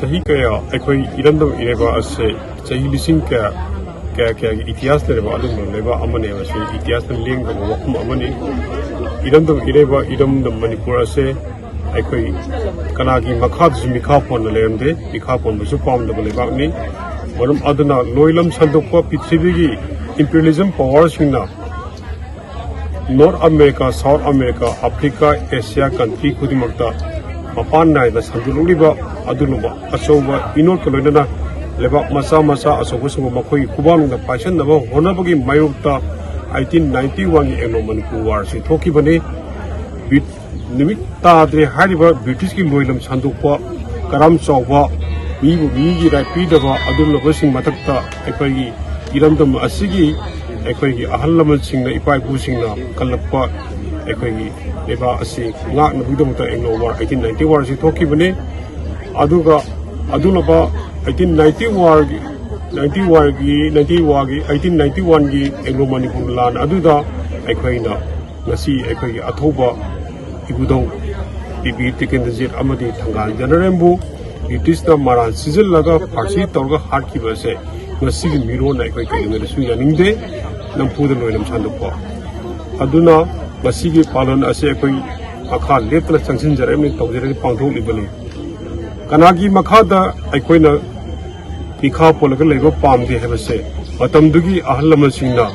सही क्या अखोई इरंदो इरेबा असे सही लिसिंग क्या इतिहास लेबा अदुम लेबा अमने वसे इतिहास में लिंग द वखम अमने इरंदो इरेबा इरंदो मणिपुर असे अखोई कनागी मखाद मिखा फोन लेमदे मिखा फोन बसु पाम द लेबानी मरम अदना लोइलम संदोकपा पृथ्वी की इंपीरियलिज्म पावर सिंगना North America South America Africa Asia country खुदिमक्ता मपान नायदा संदुलुलिबा अदुलुबा अचौबा इनोट कलोइना लेबा मसा मसा अचौबसुबा मखोई कुबानुंदा पाइसनबा होनबगी मायोक्ता 1891 की एंग्लो मणिपुर वार से थोकिबने निमित ताद्रे हारिबा ब्रिटिश की लोइलम संदुकपा करम चौबा मीगी राइट पीदबा अदुलुबसिंग मथक्ता अखोई इरंदम असिगी अखोई अहल लमनसिंगना इपाइपुसिंगना कलप्पा अखोई लेबा असे ngak na bidamta englo war 1890 war si thoki bane aduga adulaba 1890 war gi 1891 gi englo manipur lan aduda aikhoina ngasi aikhoi athoba ibudong bibi tiken jit amadi thangal janarembu british na maran sizil laga farsi torga hat ki base ngasi gi miro na aikhoi kainga su yaningde nampu da loinam sandukpa aduna ngasi gi palan ase aikhoi akha letla changsin jare me tawjere pangthok libale kanagi makhada aikoina pikha polaga lego pamde hebase matamdugi ahalama singna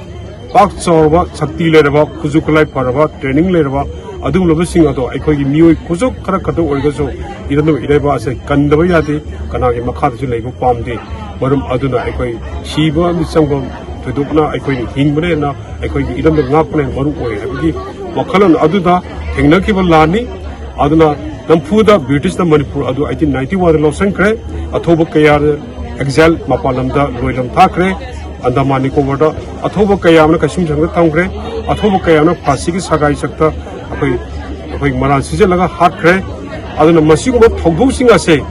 pak chawba shakti leraba khujuklai paraba training leraba adum loba singa to aikogi mioi khujok khara khato orgaso irano ireba ase kandaba yade kanagi makhada ju lego pamde marum aduna aikoi shiba misangom thudukna aikoi hingbane na aikoi iram ngapne maru oi habagi wakhalan aduda Hengnakiba Lani, Aduna, Nampuda, British the Manipur, Adu 1891 Losankre, Atoba Kayar, Exile, Mapalamda, Loilam Takre, Andamani Kovada, Atoba Kayamna Kashim Tangre, Atoba Kayana, Pasiki Sagai Sakta, Maran Sizelaga, Hatkre, Aduna Masiku, Togo Singa say,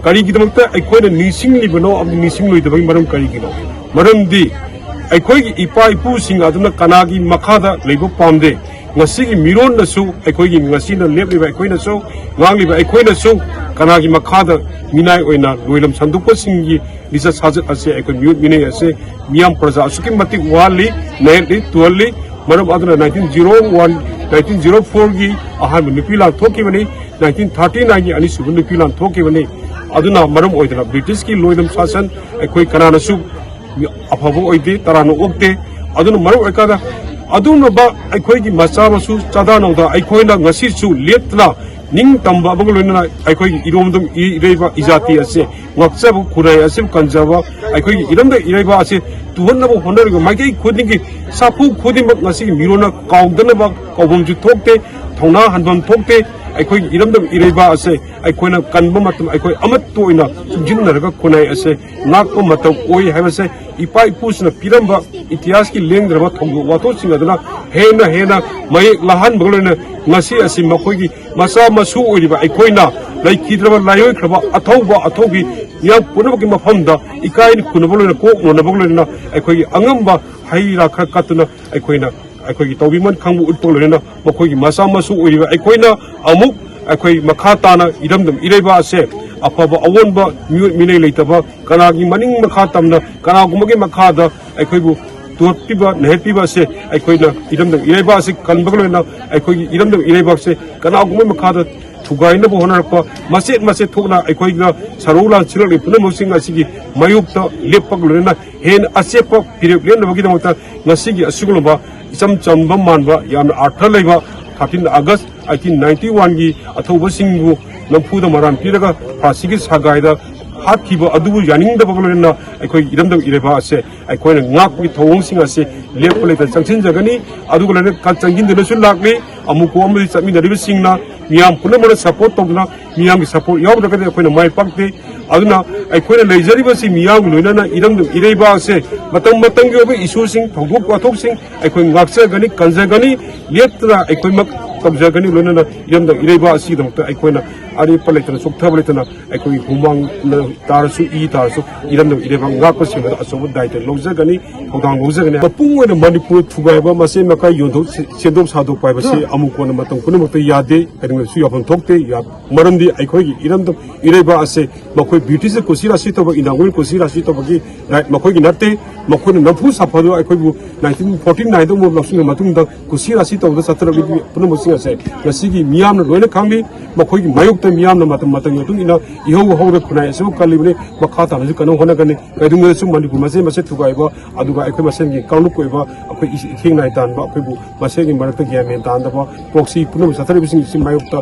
Karigidamata, I quite a Nising Libano of the Nising with the Maram Karigino. Maram D. I quite Ipai Pusing Aduna Kanagi, Makada, Lego Pamde. Ngasi miron na su aikogi ngasi na lep liba aikoina su ngang liba aikoina su kanagi makhada minai oina loilam sandukpa singgi lisa sajat ase aiko mute minai ase miyam praja asuki mati wali naili tuali maram aduna 1904 gi aham nupila thoki bani 1939 gi ani su nupila thoki bani aduna maram oidana british ki loilam sasan aikoi kanana su aphabo oide tarano okte aduna maram aikada Adunaba, I quite Masasu, Chadanoda, I coined a Nasisu, Lietla, Ning Tamba, Bangolina, I quite Irondum Ireva Izati, I say, Waksabu, Kurai, Asim Kanjava, I quite Iranda Ireva, I say, 200 Maki, couldn't get Sapu, couldn't but Nasi, Mirona, Kaundanaba, Kawum to Tokte, Tona, Handon Tokte, I quite Irandam Ireva, I say, I quite a Kanbamatum, I quite Amatuina, Jinaraga Kunai, I say, Nako Matam, Oi, have a say, Ipai Push na Piramba, Itiaski Leng, Watosing Adana, Hena, May Lahan Bolena, Nasi Asim Makogi, Masa Masu Oliva, Equina, like Kidrava Layo, Atoba, Atobi, Yam Punabaki Mafanda, Ikai Kunabolena, Nabolena, Equi Angamba, Haira Kakatuna, Equina, Equi Tobiman Kamu Utolena, Makogi, Masa Masu Oliva, Equina, Amuk, Equi Makatana, Idam, Ireba Se. Apaba awonba mine leitaba kanagi maning makhatamna kanagumagi makhada aikhoibu turpiba nehpiba se aikhoina iramda ireba se kanbagloina aikhoi iramda ireba se kanagumagi makhada thugaina bo honarpa mase thokna aikhoiga sarula chilali punamosing asigi mayukta leppaglena hen asepa pireplen bogi damota ngasigi asugulba isam chamba manba yamna artha leiba 13 August 1891 gi athoba singbu Nampuda Maran Piraga, Pasiki Sagaida, Hatkiba, Adu Yaning the Bagolina, I quite Iramdam Ireba, say, I quite a knock with Towsing, I say, Leopold Sanction Jagani, Adugana, Katsangin the National Lagme, Amukom, Sami the River Singna, Miam Punamara support Togna, Miam support Yabaka, when my party, Aduna, I quite a laser river, see Miam, Lunana, Iram Ireba, say, Matangi issuing, Togsing, I quite Maxer Gani, Kanzagani, Yetra, I quite Tabjagani, Lunana, Yam the Ireba, see them, I quite ari paletana sukta paletana aikoi humang tarasu I tarasu iram no irebang nga pa sima asobo daite lojagani hodang lojagani mapung oina manipur thugaiba mase makai yondok sendom sadok paiba se amukona matang punamakta yade kading su yapon thokte ya maramdi aikoi gi iram dom ireba ase makoi beauty se kosira sitoba inangul kosira sitoba gi right makoi gi natte makoi nafu sapado aikoi bu 1949 do mo laksinga matung da kosira sitoba satra bi punamosinga se gasigi miyam na loina khangli makoi gi mayok te miyam na matang matang yotung ina iho ho re khunai se kalibne makha ta ju kanong hona kane kadung su manipur mase mase thugaiba aduga aikoi masen gi kaunu koiba akoi thingnai tan ba akoi bu mase gi marakta gi men tan da ba proxy punam satra bi sing mayok ta